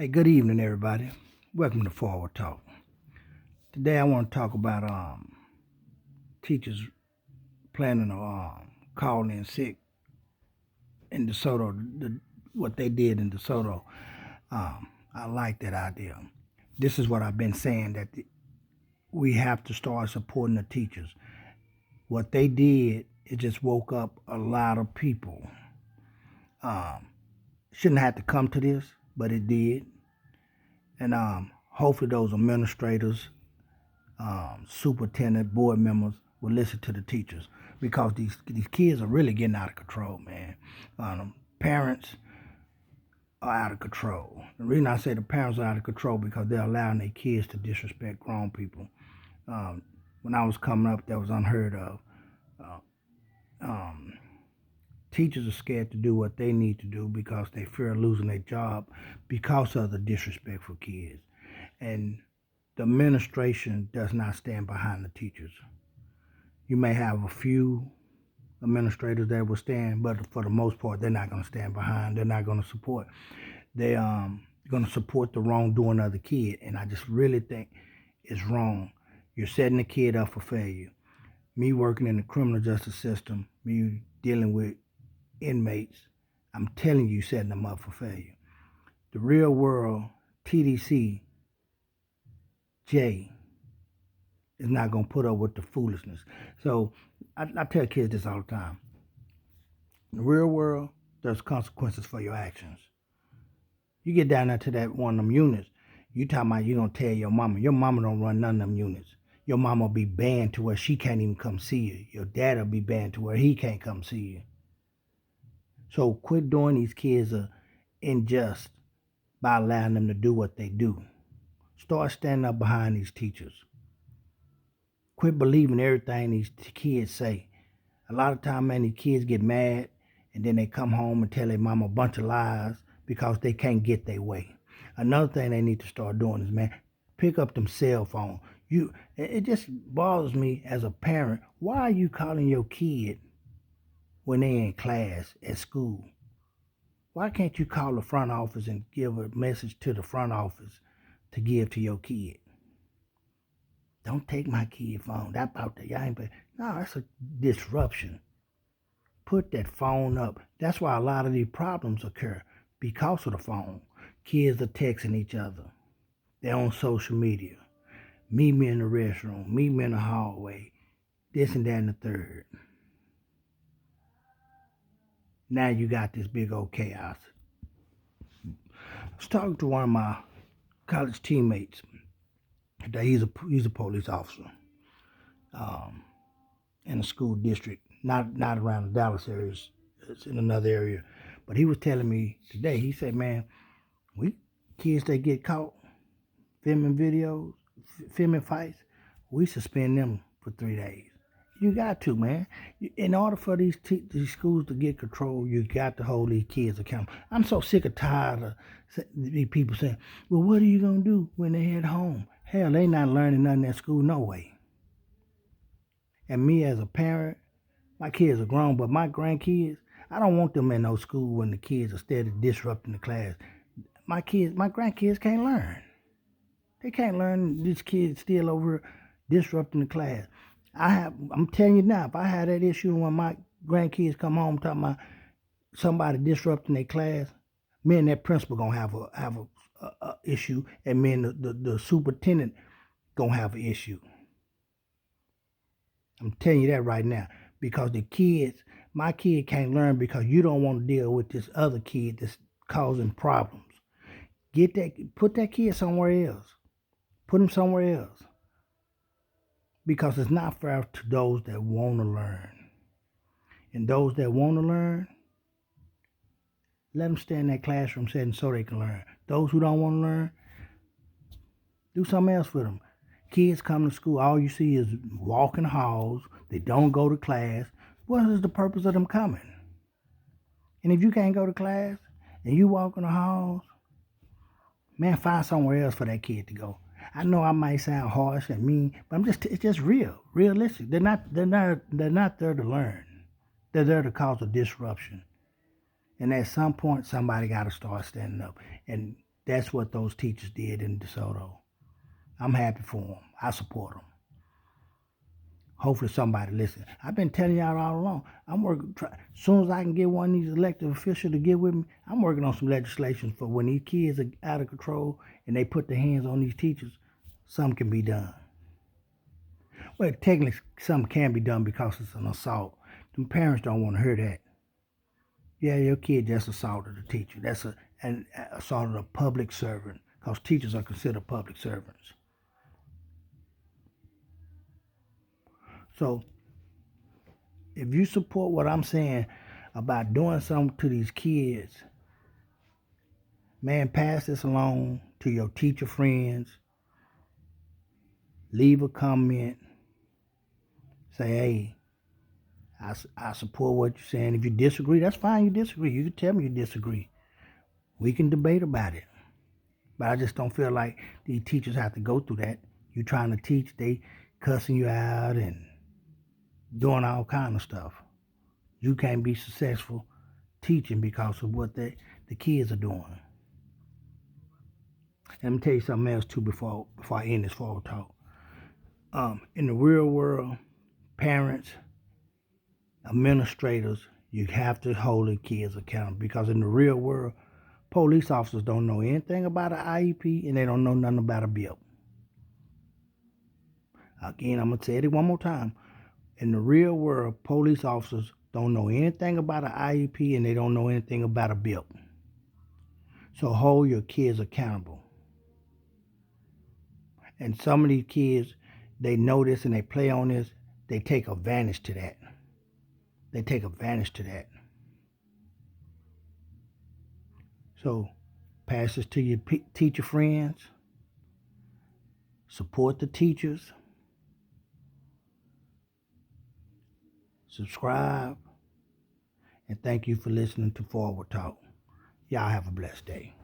Hey, good evening, everybody. Welcome to Forward Talk. Today, I want to talk about teachers planning on calling in sick in DeSoto. What they did in DeSoto, I like that idea. This is what I've been saying that we have to start supporting the teachers. What they did, it just woke up a lot of people. Shouldn't have to come to this, but it did, and hopefully those administrators superintendent, board members will listen to the teachers because these kids are really getting out of control, man. Parents are out of control. The reason I say the parents are out of control because they're allowing their kids to disrespect grown people. When I was coming up, that was unheard of. Um, Teachers are scared to do what they need to do because they fear losing their job because of the disrespect for kids. And the administration does not stand behind the teachers. You may have a few administrators that will stand, but for the most part, they're not going to stand behind. They're not going to support. They're going to support the wrongdoing of the kid, and I just really think it's wrong. You're setting the kid up for failure. Me working in the criminal justice system, me dealing with inmates, I'm telling you, setting them up for failure. The real world TDC J is not going to put up with the foolishness. So I tell kids this all the time. In the real world, there's consequences for your actions. You get down there to that one of them units, you talking about you going to tell your mama. Your mama don't run none of them units. Your mama will be banned to where she can't even come see you. Your dad will be banned to where he can't come see you. So quit doing these kids unjust by allowing them to do what they do. Start standing up behind these teachers. Quit believing everything these kids say. A lot of time, man, these kids get mad and then they come home and tell their mama a bunch of lies because they can't get their way. Another thing they need to start doing is, man, pick up them cell phone. It just bothers me as a parent. Why are you calling your kid when they in class at school? Why can't you call the front office and give a message to the front office to give to your kid? Don't take my kid phone. That about that. Y'all ain't pay. No, that's a disruption. Put that phone up. That's why a lot of these problems occur because of the phone. Kids are texting each other. They're on social media. Meet me in the restroom. Meet me in the hallway. This and that and the third. Now you got this big old chaos. I was talking to one of my college teammates. He's a police officer in a school district, not around the Dallas area. It's in another area. But he was telling me today. He said, "Man, we kids that get caught filming videos, filming fights, we suspend them for 3 days. You got to, man. In order for these schools to get control, you got to hold these kids accountable. I'm so sick and tired of these people saying, well, what are you going to do when they head home? Hell, they not learning nothing at school, no way. And me as a parent, my kids are grown, but my grandkids, I don't want them in no school when the kids are steady disrupting the class. My grandkids can't learn. They can't learn. These kids still over disrupting the class. I'm telling you now, if I had that issue when my grandkids come home talking about somebody disrupting their class, me and that principal gonna have a issue, and me and the superintendent gonna have an issue. I'm telling you that right now because my kid can't learn because you don't want to deal with this other kid that's causing problems. Put that kid somewhere else. Put him somewhere else. Because it's not fair to those that want to learn. And those that want to learn, let them stay in that classroom setting so they can learn. Those who don't want to learn, do something else for them. Kids come to school, all you see is walking halls. They don't go to class. What is the purpose of them coming? And if you can't go to class and you walk in the halls, man, find somewhere else for that kid to go. I know I might sound harsh and mean, but it's just realistic. They're not there to learn. They're there to cause a disruption. And at some point, somebody got to start standing up. And That's what those teachers did in DeSoto. I'm happy for them. I support them. Hopefully somebody listens. I've been telling y'all all along. I'm working. As soon as I can get one of these elected officials to get with me, I'm working on some legislation for when these kids are out of control and they put their hands on these teachers, something can be done. Well, technically, something can be done because it's an assault. The parents don't want to hear that. Yeah, your kid just assaulted a teacher. That's an assaulted a public servant because teachers are considered public servants. So if you support what I'm saying about doing something to these kids, man, pass this along to your teacher friends. Leave a comment. Say, hey, I support what you're saying. If you disagree, that's fine. You disagree. You can tell me you disagree. We can debate about it. But I just don't feel like these teachers have to go through that. You trying to teach, they cussing you out and doing all kind of stuff. You can't be successful teaching because of what the kids are doing. And let me tell you something else too before I end this forward talk. In the real world, parents, administrators, you have to hold the kids accountable because in the real world, police officers don't know anything about an IEP and they don't know nothing about a bill. Again, I'm going to say it one more time. In the real world, police officers don't know anything about an IEP and they don't know anything about a bill. So hold your kids accountable. And some of these kids, they know this and they play on this. They take advantage to that. They take advantage to that. So pass this to your teacher friends. Support the teachers. Subscribe. And thank you for listening to Forward Talk. Y'all have a blessed day.